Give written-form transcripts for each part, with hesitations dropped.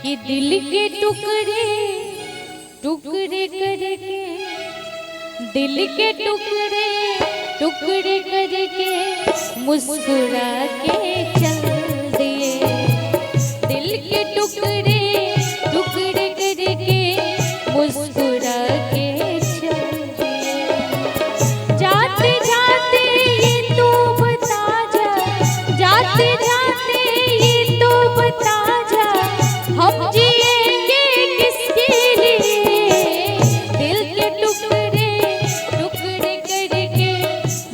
कि दिल के टुकड़े टुकड़े करके, दिल के टुकड़े टुकड़े करके मुस्कुरा के चल दिए। दिल के टुकड़े टुकड़े करके मुस्कुरा के चल दिए। जाते जाते ये तो बता जा, जाते जाते ये तो बता जा, हम जिएंगे किसके लिए। दिल के टुकड़े टुकड़े करके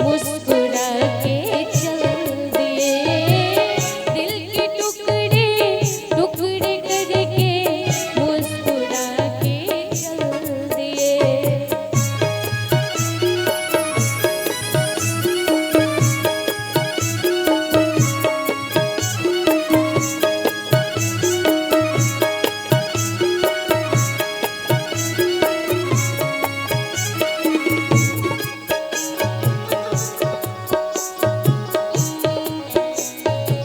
मुस्कुरा के चल दिए। दिल के टुकड़े टुकड़े करके मुस्कुरा के चल दिए।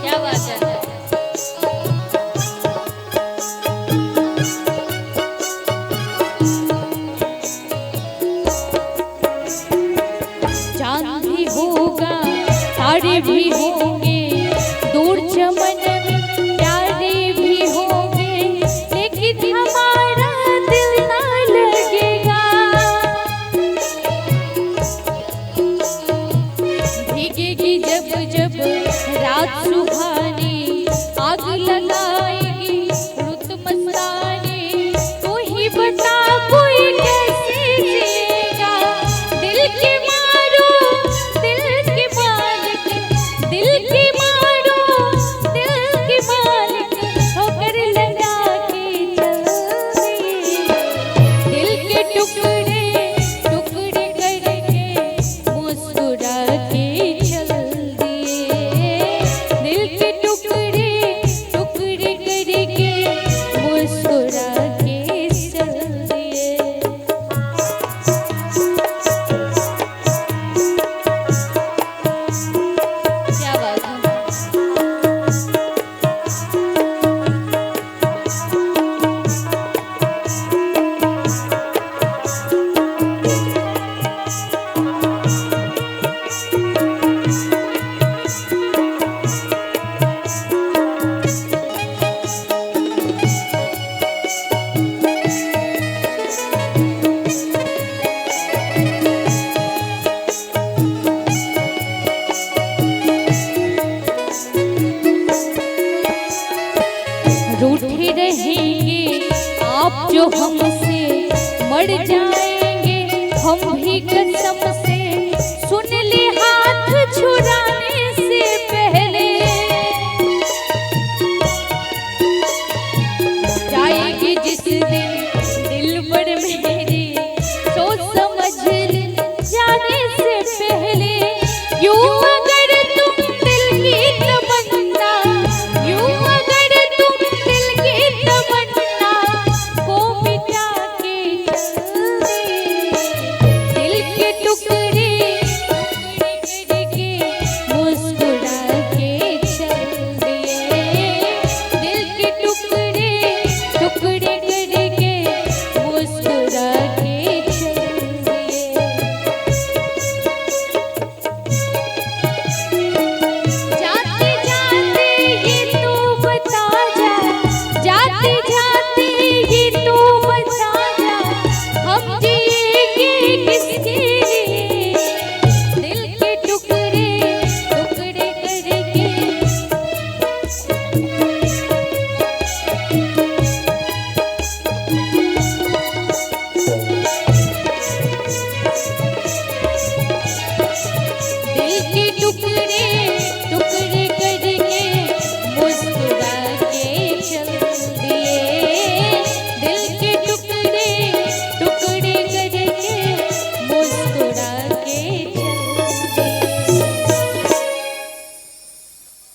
क्या बात है। चांद भी होगा, तारे भी होंगे, दूर चमन में प्यारे भी होंगे, लेकिन हमारा दिल ना लगेगा। भीगेगी जब जब रात सुहानी, आग लगाएगी रुत मस्तानी, तो ही बता कोई कैसे जिएगा। दिल के मारो दिल के मालिक, दिल के मारो दिल के मालिक, ठोकर लगा के चल दिए। दिल के टुकड़े टुकड़े करके मुस्कुरा के चल दिए। दिल के टुकड़े टुकड़े करके मुस्कुरा के चल दिए। क्या बात है। रूठे रहेंगे आप जो हमसे, मर जाएंगे हम भी कसम से।